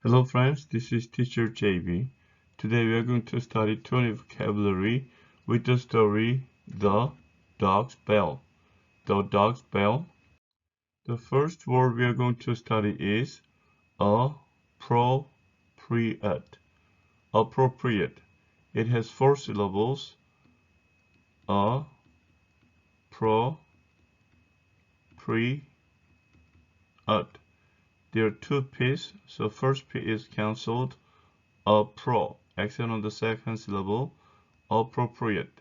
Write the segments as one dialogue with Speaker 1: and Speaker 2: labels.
Speaker 1: Hello friends, this is teacher JB. Today we are going to study 20 vocabulary with the story The Dog's Bell. The Dog's Bell. The first word we are going to study is appropriate. Appropriate. It has 4 syllables. Appropriate. There are 2 P's, so first P is cancelled. Accent on the second syllable. Appropriate.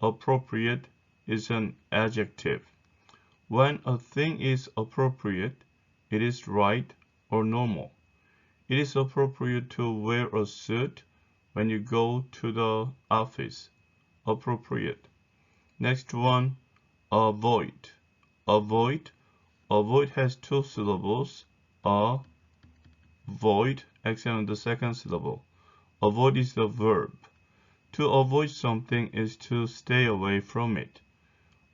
Speaker 1: Appropriate is an adjective. When a thing is appropriate, it is right or normal. It is appropriate to wear a suit when you go to the office. Appropriate. Next one, avoid. Avoid. Avoid has 2 syllables. Avoid, accent on the second syllable. Avoid is the verb. To avoid something is to stay away from it.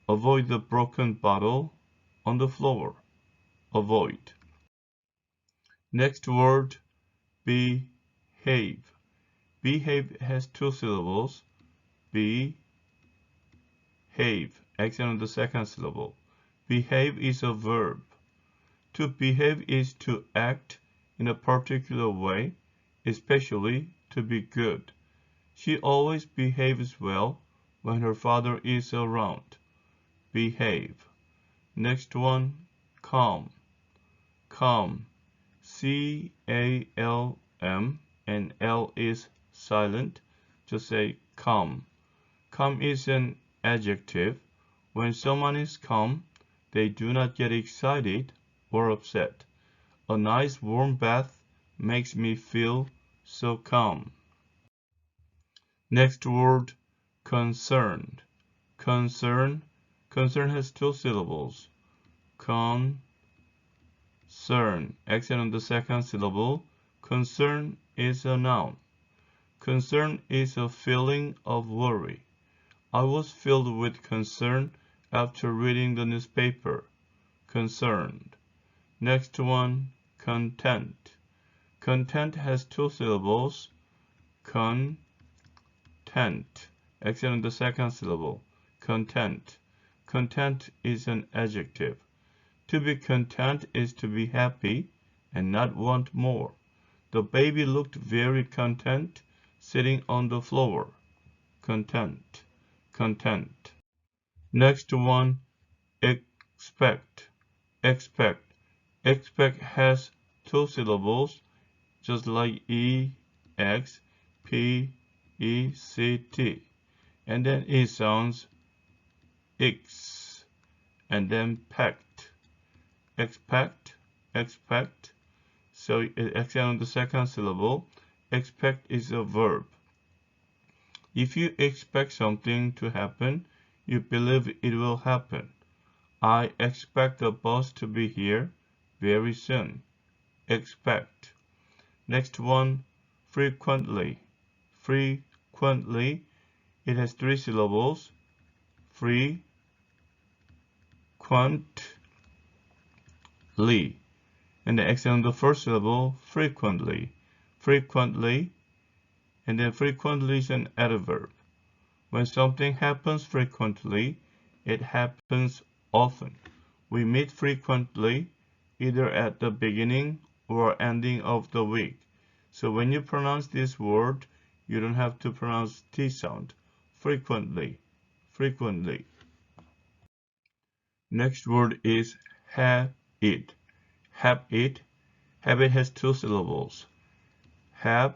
Speaker 1: Avoid the broken bottle on the floor. Avoid. Next word, behave. Behave has 2 syllables. Behave, accent on the second syllable. Behave is a verb. To behave is to act in a particular way, especially to be good. She always behaves well when her father is around. Behave. Next one, calm. Calm. C-A-L-M, and L is silent. Just say calm. Calm is an adjective. When someone is calm, they do not get excited or upset. A nice warm bath makes me feel so calm. Next word, concerned. Concern. Concern has 2 syllables. Concern. Accent on the second syllable. Concern is a noun. Concern is a feeling of worry. I was filled with concern after reading the newspaper. Concerned. Next one, content. Content has 2 syllables. Content. Accent on the second syllable. Content. Content is an adjective. To be content is to be happy and not want more. The baby looked very content sitting on the floor. Content. Content. Next one, expect. Expect. Expect has 2 syllables, just like E-X-P-E-C-T. And then it sounds X. And then pact. Expect. Expect. So accent on the second syllable. Expect is a verb. If you expect something to happen, you believe it will happen. I expect the bus to be here very soon. Expect. Next one, frequently. Frequently, it has 3 syllables. Frequently. And the accent on the first syllable, frequently. Frequently. And then frequently is an adverb. When something happens frequently, it happens often. We meet frequently, either at the beginning or ending of the week. So when you pronounce this word, you don't have to pronounce T sound. Frequently. Frequently. Next word is habit. Habit. Habit has 2 syllables. Have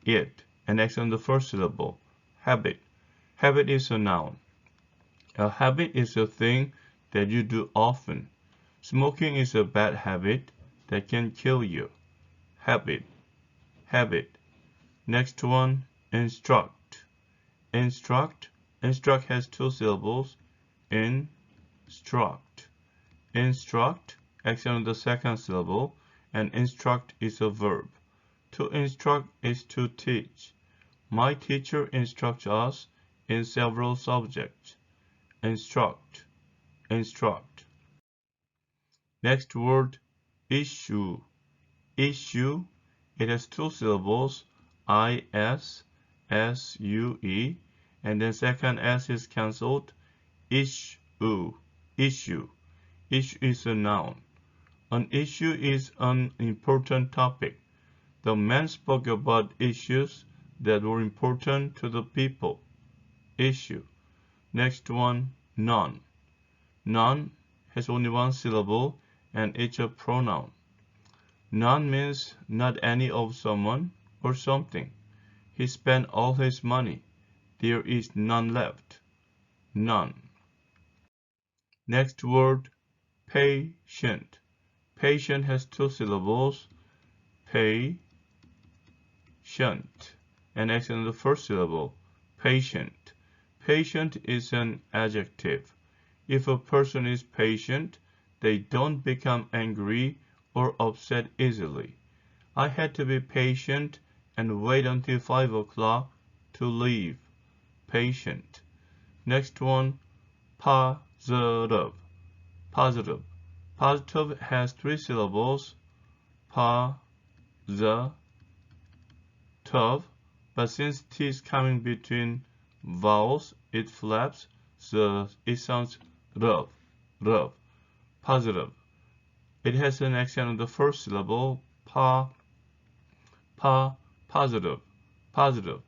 Speaker 1: it. And next on the first syllable. Habit. Habit is a noun. A habit is a thing that you do often. Smoking is a bad habit that can kill you. Habit. Habit. Next one, instruct. Instruct. Instruct has 2 syllables. Instruct. Instruct, accent on the second syllable, and instruct is a verb. To instruct is to teach. My teacher instructs us in several subjects. Instruct. Instruct. Next word, issue. Issue, it has two syllables, I-S-S-U-E, and then second S is cancelled, issue, issue. Issue is a noun. An issue is an important topic. The man spoke about issues that were important to the people. Issue. Next one, none. None has only one syllable and it's a pronoun. None means not any of someone or something. He spent all his money. There is none left. None. Next word, patient. Patient has two syllables. Patient. And accent on the first syllable. Patient. Patient is an adjective. If a person is patient, they don't become angry or upset easily. I had to be patient and wait until 5 o'clock to leave. Patient. Next one, positive. Positive. Positive has three syllables. Positive. But since T is coming between vowels, it flaps, so it sounds rub, rub. Positive. It has an accent on the first syllable, positive, positive.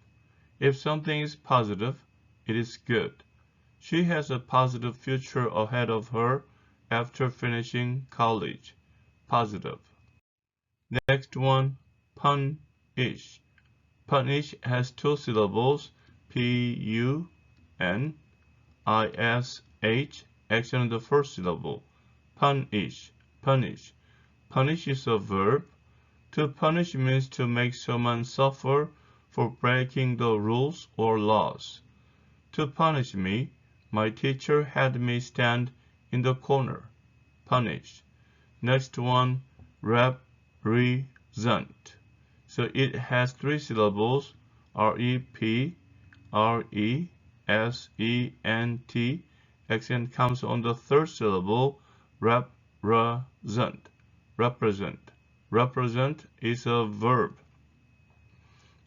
Speaker 1: If something is positive, it is good. She has a positive future ahead of her after finishing college. Positive. Next one, punish. Punish has two syllables, P-U-N-I-S-H, accent on the first syllable. Punish, punish. Punish is a verb. To punish means to make someone suffer for breaking the rules or laws. To punish me, my teacher had me stand in the corner. Punish. Next one, represent. So it has three syllables, R-E-P-R-E-S-E-N-T. Accent comes on the third syllable, represent. Represent. Represent is a verb.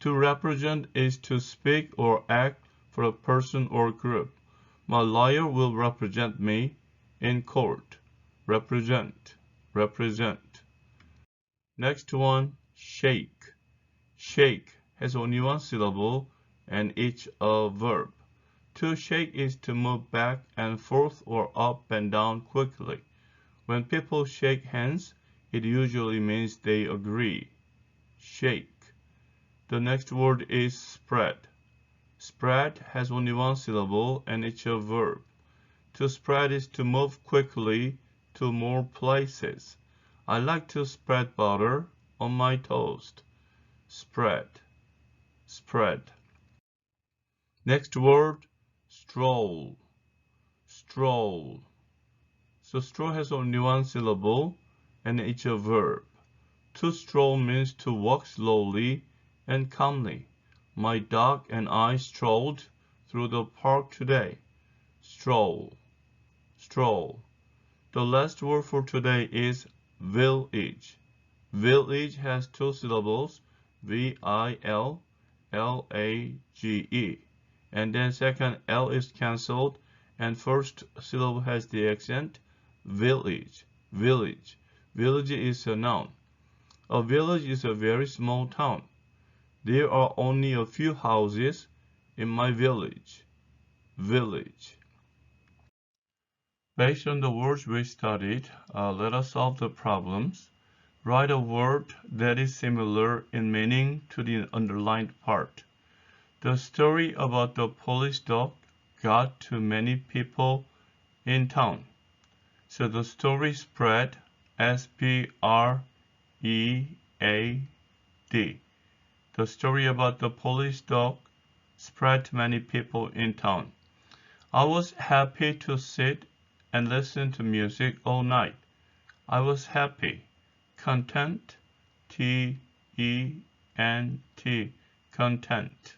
Speaker 1: To represent is to speak or act for a person or group. My lawyer will represent me in court. Represent. Represent. Next one, shake. Shake has only one syllable and it's a verb. To shake is to move back and forth or up and down quickly. When people shake hands, it usually means they agree. Shake. The next word is spread. Spread has only one syllable and it's a verb. To spread is to move quickly to more places. I like to spread butter on my toast. Spread. Spread. Next word, stroll. Stroll. So stroll has only one syllable and it's a verb. To stroll means to walk slowly and calmly. My dog and I strolled through the park today. Stroll. Stroll. The last word for today is village. Village has two syllables, V-I-L-L-A-G-E. And then second L is cancelled and first syllable has the accent, village. Village. Village is a noun. A village is a very small town. There are only a few houses in my village. Village. Based on the words we studied, let us solve the problems. Write a word that is similar in meaning to the underlined part. The story about the police dog got to many people in town. So the story spread, S-P-R-E-A-D. The story about the police dog spread to many people in town. I was happy to sit and listen to music all night. I was happy. Content, T-E-N-T, content.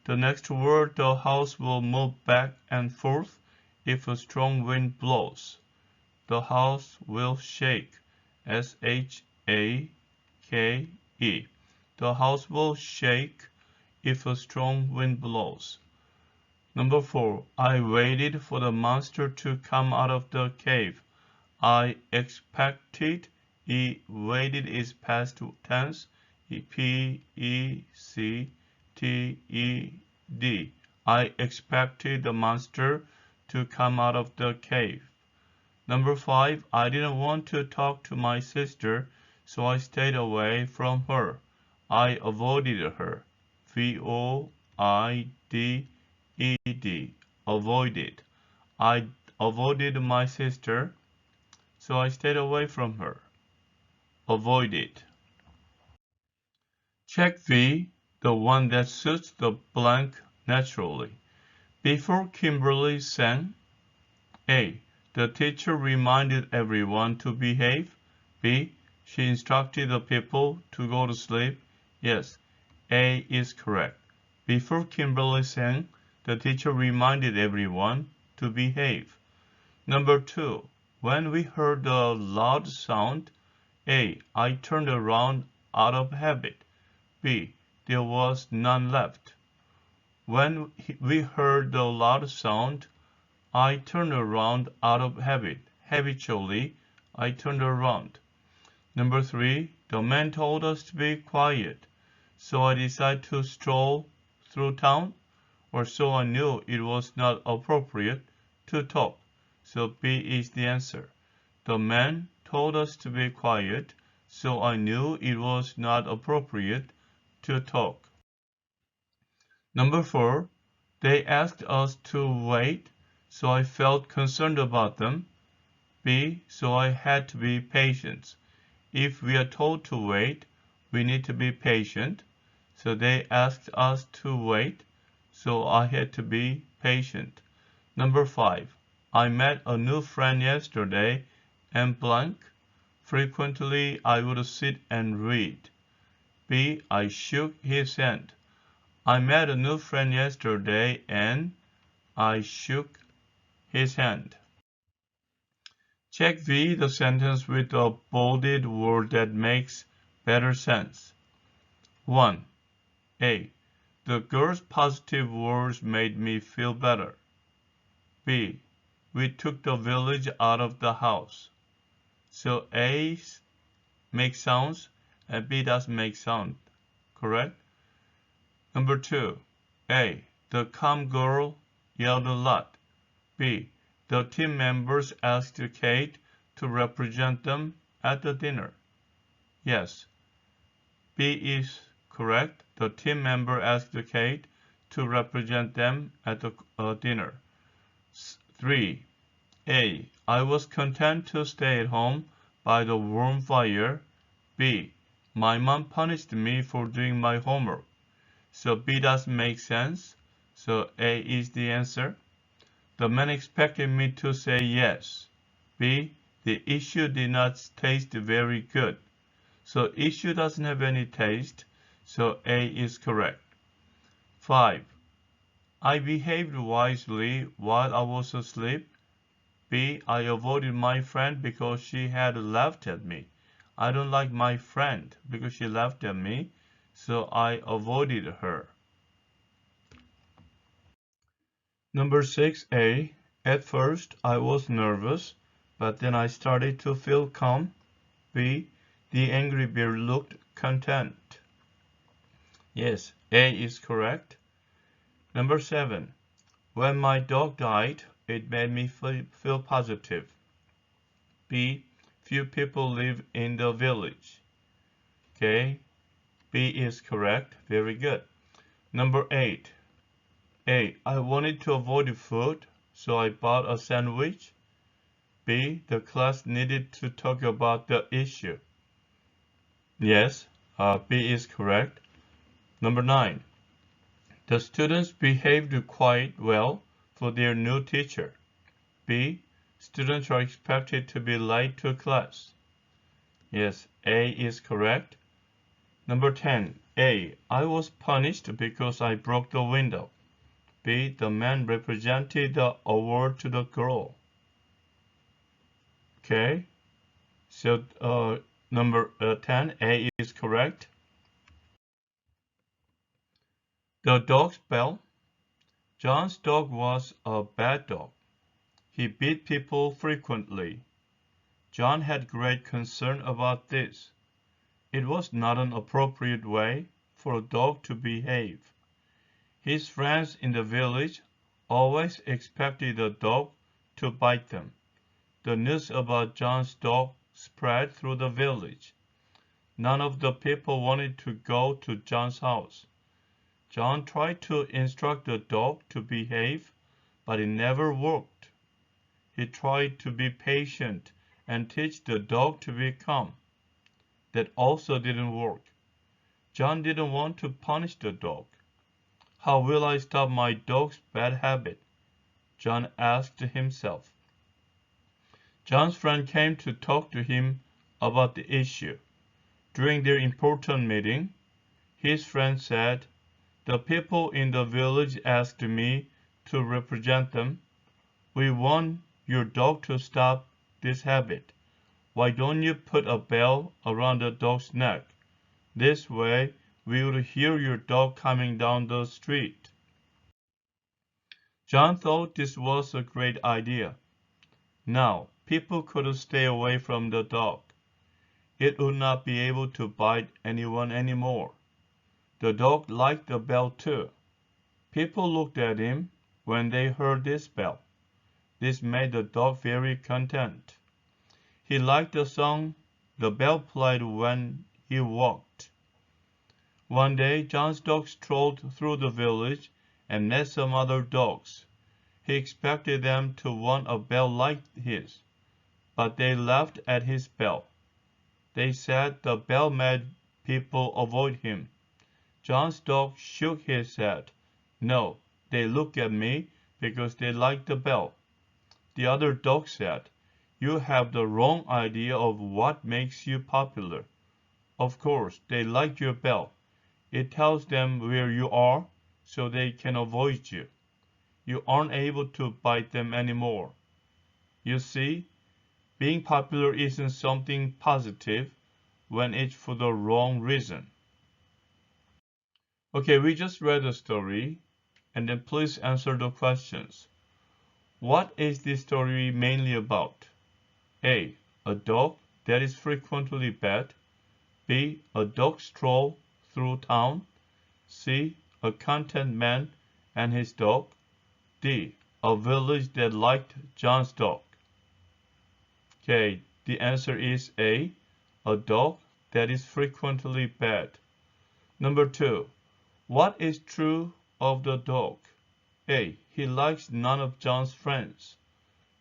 Speaker 1: The next word, the house will move back and forth if a strong wind blows. The house will shake, S-H-A-K-E. S-H-A-K-E. The house will shake if a strong wind blows. Number 4. I waited for the monster to come out of the cave. I expected. Waited is past tense. P-E-C-T-E-D. I expected the monster to come out of the cave. Number 5. I didn't want to talk to my sister, so I stayed away from her. I avoided her. V-O-I-D-E-D. Avoided. I avoided my sister, so I stayed away from her. Avoided. Check V, the one that suits the blank naturally. Before Kimberly sang, A. The teacher reminded everyone to behave. B. She instructed the people to go to sleep. Yes, A is correct. Before Kimberly sang, the teacher reminded everyone to behave. Number 2. When we heard a loud sound, A. I turned around out of habit. B. There was none left. When we heard the loud sound, I turned around out of habit. Habitually, I turned around. Number 3. The man told us to be quiet, so I decided to stroll through town, or so I knew it was not appropriate to talk. So B is the answer. The man told us to be quiet, so I knew it was not appropriate to talk. Number 4. They asked us to wait, so I felt concerned about them. B. So I had to be patient. If we are told to wait, we need to be patient. So they asked us to wait, so I had to be patient. Number 5. I met a new friend yesterday and blank. Frequently I would sit and read. B. I shook his hand. I met a new friend yesterday and I shook his hand. Check V, the sentence with a bolded word that makes better sense. 1. A. The girl's positive words made me feel better. B. We took the village out of the house. So A makes sounds and B doesn't make sound. Correct? Number 2. A. The calm girl yelled a lot. B. The team members asked Kate to represent them at the dinner. Yes, B is correct. The team member asked Kate to represent them at the dinner. 3. A. I was content to stay at home by the warm fire. B. My mom punished me for doing my homework. So B doesn't make sense. So A is the answer. The man expected me to say yes. B. The issue did not taste very good. So issue doesn't have any taste. So A is correct. 5. I behaved wisely while I was asleep. B. I avoided my friend because she had laughed at me. I don't like my friend because she laughed at me, so I avoided her. Number 6A. At first I was nervous, but then I started to feel calm. B. The angry bear looked content. Yes, A is correct. Number 7. When my dog died, it made me feel positive. B. Few people live in the village. Okay, B is correct. Very good. Number 8. A. I wanted to avoid food, so I bought a sandwich. B. The class needed to talk about the issue. Yes, B is correct. Number 9. The students behaved quite well for their new teacher. B. Students are expected to be late to class. Yes, A is correct. Number 10. A. I was punished because I broke the window. B. The man represented the award to the girl. Okay. So Number 10, A is correct. The dog's bell. John's dog was a bad dog. He beat people frequently. John had great concern about this. It was not an appropriate way for a dog to behave. His friends in the village always expected the dog to bite them. The news about John's dog spread through the village. None of the people wanted to go to John's house. John tried to instruct the dog to behave, but it never worked. He tried to be patient and teach the dog to be calm. That also didn't work. John didn't want to punish the dog. How will I stop my dog's bad habit? John asked himself. John's friend came to talk to him about the issue. During their important meeting, his friend said, "The people in the village asked me to represent them. We want your dog to stop this habit. Why don't you put a bell around the dog's neck? This way, we would hear your dog coming down the street." John thought this was a great idea. Now, people could stay away from the dog. It would not be able to bite anyone anymore. The dog liked the bell too. People looked at him when they heard this bell. This made the dog very content. He liked the song the bell played when he walked. One day, John's dog strolled through the village and met some other dogs. He expected them to want a bell like his, but they laughed at his bell. They said the bell made people avoid him. John's dog shook his head. "No, they look at me because they like the bell." The other dog said, "You have the wrong idea of what makes you popular. Of course, they like your bell. It tells them where you are so they can avoid you. You aren't able to bite them anymore. You see, being popular isn't something positive when it's for the wrong reason." Okay, we just read the story, and then please answer the questions. What is this story mainly about? A. A dog that is frequently bad. B. A dog stroll through town. C. A content man and his dog. D. A village that liked John's dog. Okay, the answer is A. A dog that is frequently bad. Number 2. What is true of the dog? A. He likes none of John's friends.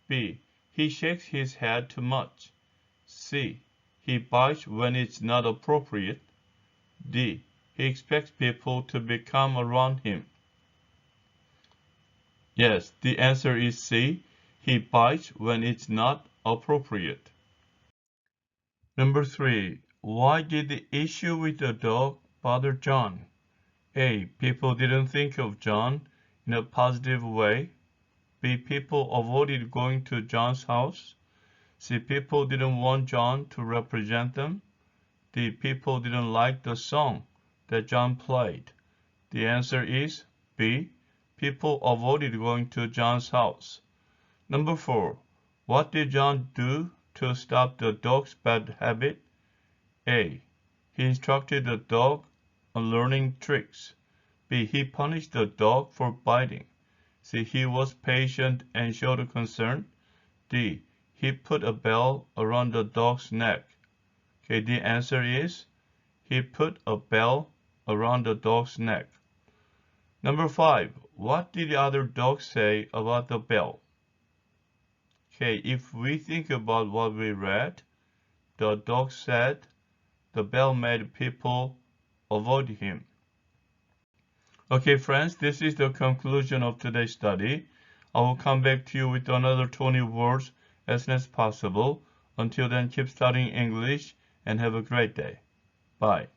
Speaker 1: B. He shakes his head too much. C. He bites when it's not appropriate. D. He expects people to be calm around him. Yes, the answer is C. He bites when it's not appropriate. Number 3. Why did the issue with the dog bother John? A. People didn't think of John in a positive way. B. People avoided going to John's house. C. People didn't want John to represent them. D. People didn't like the song that John played. The answer is B. People avoided going to John's house. Number 4. What did John do to stop the dog's bad habit? A. He instructed the dog on learning tricks. B. He punished the dog for biting. C. He was patient and showed concern. D. He put a bell around the dog's neck. Okay, the answer is he put a bell around the dog's neck. Number 5. What did the other dog say about the bell? Okay, if we think about what we read, the dog said the bell made people avoid him. Okay, friends, this is the conclusion of today's study. I will come back to you with another 20 words as soon as possible. Until then, keep studying English and have a great day. Bye.